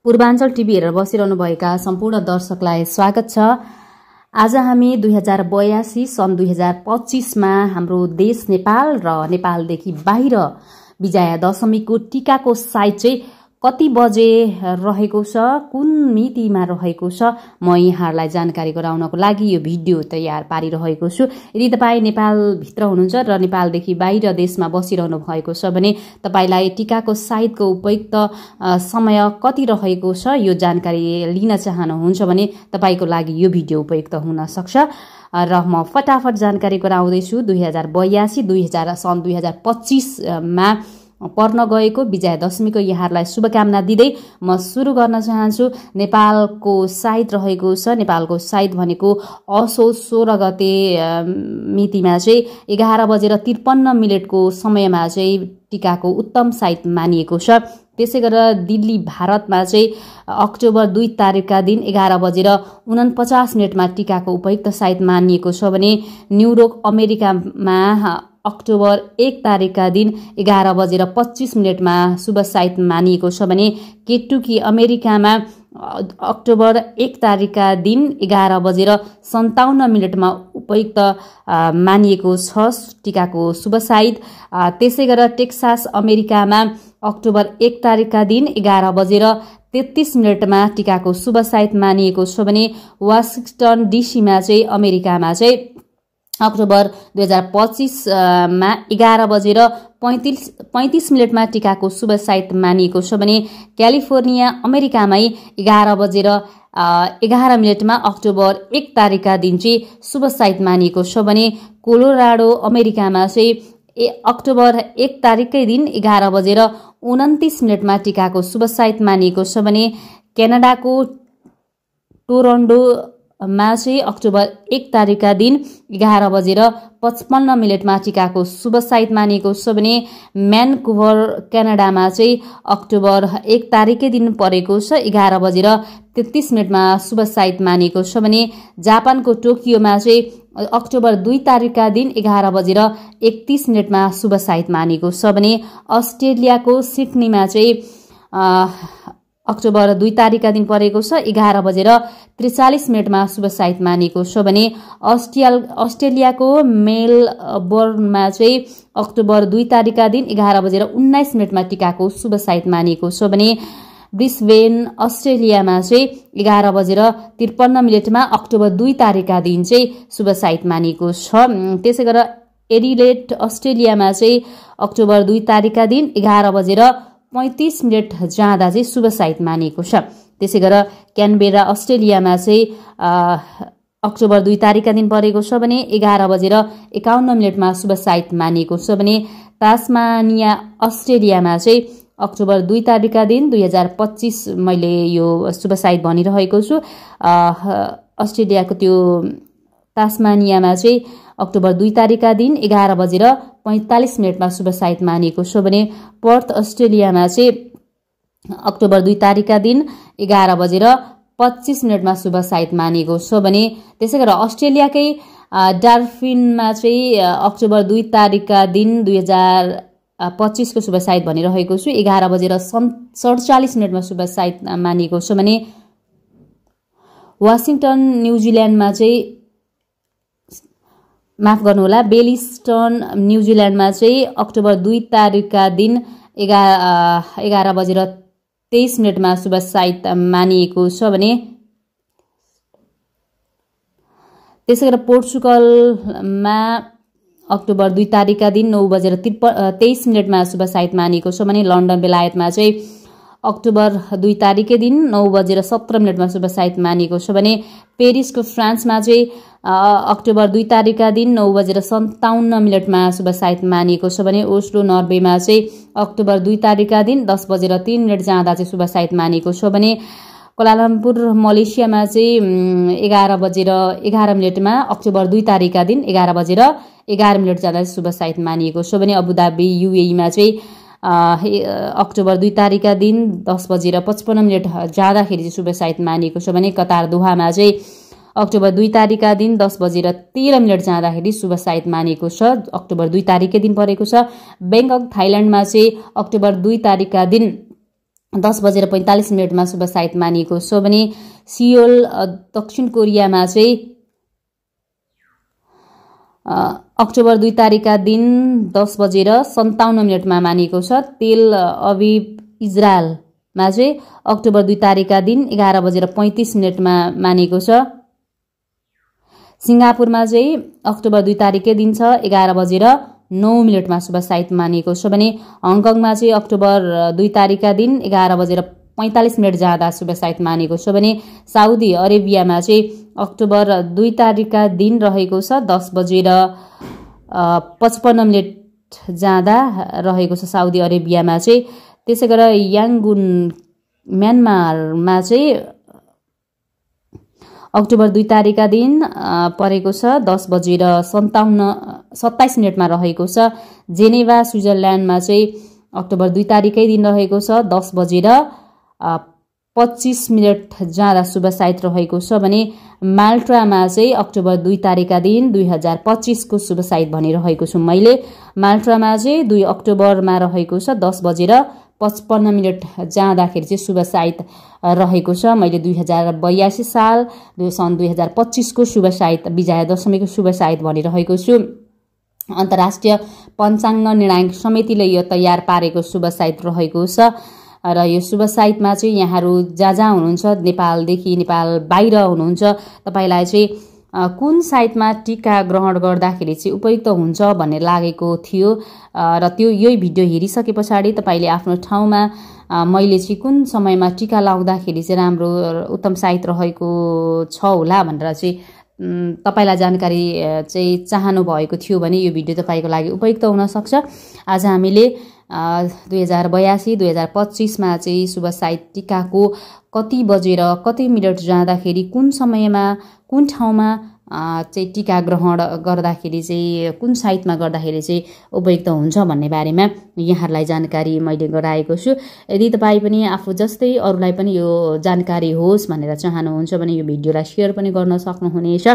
Purvanchal TV हेरेर बसिरहनुभएका सम्पूर्ण दर्शकलाई स्वागत छ। आज हामी 2082 सन् 2025 मा हाम्रो देश नेपाल र नेपालदेखि बाहिर विजया दशमीको टीकाको साइट चाहिँ कति बजे रहेको छ, कुन मितिमा रहेको छ, म यहाँहरूलाई जानकारी गराउनको लागि यो भिडियो तयार पारिरहेको छु। यदि तपाईँ नेपाल भित्र हुनुहुन्छ र नेपालदेखि बाहिर देशमा बसिरहनु भएको छ भने तपाईलाई टीकाको साइटको उपयुक्त समय कति रहेको छ यो जानकारी लिन चाहनुहुन्छ भने तपाईको लागि यो भिडियो उपयुक्त हुन सक्छ। र म फटाफट जानकारी गराउँदैछु। 2082 सन् 2025 मा पर्न गएको विजया दशमीको यहाँहरूलाई शुभकामना दिँदै म सुरु गर्न चाहन्छु। नेपालको साइट रहेको छ, नेपालको साइट भनेको असोज 16 गते मितिमा चाहिँ 11:53 को समयमा चाहिँ टीकाको उत्तम साइट मानिएको छ। त्यसै गरेर दिल्ली भारतमा चाहिँ अक्टोबर 2 तारिकका दिन 11:49 मा टीकाको उपयुक्त साइट मानिएको छ भने न्युयोर्क अमेरिकामा अक्टोबर 1 तारिकका दिन 11:25 मा शुभ साइट मानिएको छ भने केटुकी अमेरिकामा अक्टोबर 1 तारिकका दिन 11:57 मा उपयुक्त मानिएको छ टीकाको शुभ साइट। त्यसै गरेर टेक्सास अमेरिकामा अक्टोबर 1 तारिकका दिन 11:33 मा टीकाको शुभ साइट मानिएको छ भने वाशिंगटन डीसीमा चाहिँ अमेरिकामा चाहिँ अक्टोबर 2025 मा 11:35 मा टीकाको शुभ साइट मानिएको छ भने क्यालिफोर्निया अमेरिकामै 11:11 मा अक्टोबर 1 तारिकका दिन चाहिँ शुभ साइट मानिएको छ भने कोलोराडो अमेरिकामा चाहिँ अक्टोबर 1 तारिककै दिन 11:29 मा टीकाको शुभ साइट मानिएको छ भने क्यानाडाको टोरन्टो मा चाहिँ अक्टोबर 1 तारिकका दिन 11:55 मा टीकाको शुभ साइट मानिएको छ भने भ्यानकुभर क्यानाडामा चाहिँ अक्टोबर 1 तारिककै दिन परेको छ 11:33 मा शुभ साइट मानिएको छ भने जापानको टोकियोमा चाहिँ अक्टोबर 2 तारिकका दिन 11:31 मा शुभ साइट मानिएको छ भने अस्ट्रेलियाको सिडनीमा चाहिँ अक्टोबर 2 तारिकका दिन परेको छ 11:43 मा शुभ साइट मानिएको छ भने अस्ट्रेलियाको मेलबर्नमा चाहिँ अक्टोबर 2 तारिकका दिन 11:19 मा टीकाको शुभ साइट मानिएको छ भने ब्रिस्बेन अस्ट्रेलियामा चाहिँ 11:53 मा अक्टोबर 2 तारिकका दिन चाहिँ शुभ साइट मानिएको छ। त्यसै गरेर एडिलेड अस्ट्रेलियामा चाहिँ अक्टोबर 2 तारिकका दिन 11:35 जाँदा चाहिँ शुभ साइट मानिएको छ। त्यसै गरेर क्यानबेरा अस्ट्रेलियामा चाहिँ अक्टोबर 2 तारिकका दिन परेको छ भने 11:51 मा शुभ साइट मानिएको छ भने तास्मानिया अस्ट्रेलियामा चाहिँ अक्टोबर 2 तारिकका दिन 2025 मैले यो शुभ साइट भनिरहेको छु। अस्ट्रेलियाको त्यो तास्मानियामा चाहिँ अक्टोबर 2 तारिकका दिन 11:45 मा शुभ साइट मानिएको छ भने पर्थ अस्ट्रेलियामा चाहिँ अक्टोबर 2 तारिकका दिन 11:25 मा शुभ साइट मानिएको छ भने त्यसै गरेर अस्ट्रेलियाकै डार्विनमा चाहिँ अक्टोबर 2 तारिकका दिन 2025 को शुभ साइट भनिरहेको छु 11:47 मा शुभ साइट मानिएको छ भने वाशिंगटन न्युजिल्यान्डमा चाहिँ माफ गर्नुहोला बेलिस्टन न्युजिल्यान्डमा चाहिँ अक्टोबर 2 तारिकका दिन 11:23 मा शुभ साइट मानिएको छ भने त्यसै गरेर पोर्चुगलमा अक्टोबर 2 तारिकका दिन 9:23 मा शुभ साइट मानिएको छ भने लन्डन बेलायतमा चाहिँ अक्टोबर 2 तारिककै दिन 9:17 मा शुभ साइट मानिएको छ भने पेरिसको फ्रान्समा चाहिँ अक्टोबर 2 तारिकका दिन 9:57 मा शुभ साइट मानिएको छ भने ओस्लो नर्वेमा चाहिँ अक्टोबर 2 तारिकका दिन 10:03 जाँदा चाहिँ शुभ साइट मानिएको छ भने कोलालम्पुर मलेसियामा चाहिँ 11:11 मा अक्टोबर 2 तारिकका दिन 11:11 जाँदा शुभ साइट मानिएको छ भने अबुधाबी युएईमा चाहिँ अक्टोबर 2 तारिकका दिन 10:55 जाँदाखेरि चाहिँ शुभ साइट मानिएको छ भने कतार दोहामा चाहिँ अक्टोबर 2 तारिकका दिन 10:13 जाँदाखेरि शुभ साइट मानिएको छ। अक्टोबर 2 तारिककै दिन परेको छ। ब्याङ्कक थाइल्यान्डमा चाहिँ अक्टोबर 2 तारिकका दिन 10:45 शुभ साइत मानिएको छ भने सियोल दक्षिण कोरियामा चाहिँ अक्टोबर 2 तारिकका दिन 10:57 मानिएको छ। तेल अभिव इजरायलमा चाहिँ अक्टोबर 2 तारिकका दिन 11:35 मानिएको छ। सिङ्गापुरमा चाहिँ अक्टोबर 2 तारिककै दिन छ 11:09 शुभ साइत मानिएको छ भने हङकङमा चाहिँ अक्टोबर 2 तारिकका दिन 11:45 जाँदा शुभ साइत मानिएको छ भने साउदी अरेबियामा चाहिँ अक्टोबर 2 तारिकका दिन रहेको छ 10:55 जाँदा रहेको छ साउदी अरेबियामा चाहिँ। त्यसै गरेर याङ्गुन म्यानमारमा चाहिँ अक्टोबर 2 तारिकका दिन परेको छ 10:27 रहेको छ। जेनेभा स्विजरल्यान्डमा चाहिँ अक्टोबर 2 तारिकै दिन रहेको छ 10:25 जाँदा शुभ साइत रहेको छ भने माल्टामा चाहिँ अक्टोबर 2 तारिकका दिन 2025 को शुभ साइत भनिरहेको छु मैले। माल्टामा चाहिँ 2 अक्टोबरमा रहेको छ 10:55 जाँदाखेरि चाहिँ शुभ साइत रहेको छ। मैले 2082 साल सन् 2025 को शुभ साइत विजया दशमीको शुभ साइत भनिरहेको छु। अन्तर्राष्ट्रिय पञ्चाङ्ग निर्णायक समितिले यो तयार पारेको शुभ साइत रहेको छ र यो शुभ साइतमा चाहिँ यहाँहरू जहाँ हुनुहुन्छ नेपालदेखि नेपाल बाहिर हुनुहुन्छ तपाईलाई चाहिँ कुन साइतमा टीका ग्रहण गर्दाखेरि चाहिँ उपयुक्त हुन्छ भन्ने लागेको थियो र त्यो यही भिडियो हेरिसके पछाडि तपाईले आफ्नो ठाउँमा मैले चाहिँ कुन समयमा टीका लाउँदाखेरि चाहिँ राम्रो उत्तम साइत रहेको छ होला भनेर चाहिँ तपाईलाई जानकारी चाहिँ चाहनु भएको थियो भने यो भिडियो तपाईको लागि उपयुक्त हुन सक्छ। आज हामीले 2082-2025 मा चाहिँ शुभ साइत टीकाको कति बजेर कति मिनट जाँदाखेरि कुन समयमा कुन ठाउँमा चाहिँ टीका ग्रहण गर्दाखेरि चाहिँ कुन साइतमा गर्दाखेरि चाहिँ उपयुक्त हुन्छ भन्ने बारेमा यहाँहरूलाई जानकारी मैले गराएको छु। यदि तपाईँ पनि आफू जस्तै अरूलाई पनि यो जानकारी होस् भनेर चाहनुहुन्छ भने यो भिडियोलाई सेयर पनि गर्न सक्नुहुनेछ,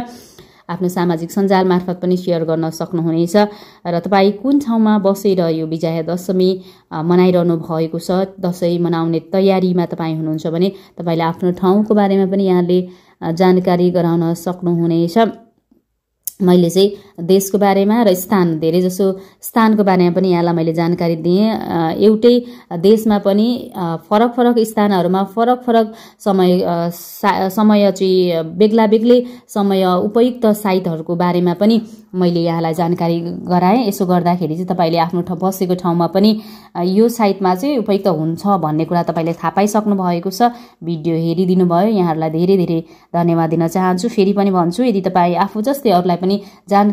आफ्नो सामाजिक सञ्जाल मार्फत पनि सेयर गर्न सक्नुहुनेछ र तपाईँ कुन ठाउँमा बसेर यो विजया दशमी मनाइरहनु भएको छ, दशैं मनाउने तयारीमा तपाईँ हुनुहुन्छ भने तपाईले आफ्नो ठाउँको बारेमा पनि यहाँले जानकारी गराउन सक्नुहुनेछ। मैले चाहिँ देशको बारेमा र स्थान धेरै जसो स्थानको बारेमा पनि यहाँलाई मैले जानकारी दिएँ। एउटै देशमा पनि फरक फरक स्थानहरूमा फरक फरक समय चाहिँ बेग्ला बेग्लै समय उपयुक्त साइतहरूको बारेमा पनि मैले यहाँलाई जानकारी गराएँ। यसो गर्दाखेरि चाहिँ तपाईले आफ्नो बसेको ठाउँमा पनि यो साइटमा चाहिँ उपयुक्त हुन्छ भन्ने कुरा तपाईले थाहा पाइसक्नु भएको छ। भिडियो हेरिदिनु भयो, यहाँहरूलाई धेरै धेरै धन्यवाद दिन चाहन्छु। फेरि पनि भन्छु, यदि तपाईँ आफू जस्तै अरूलाई पनि जानकारी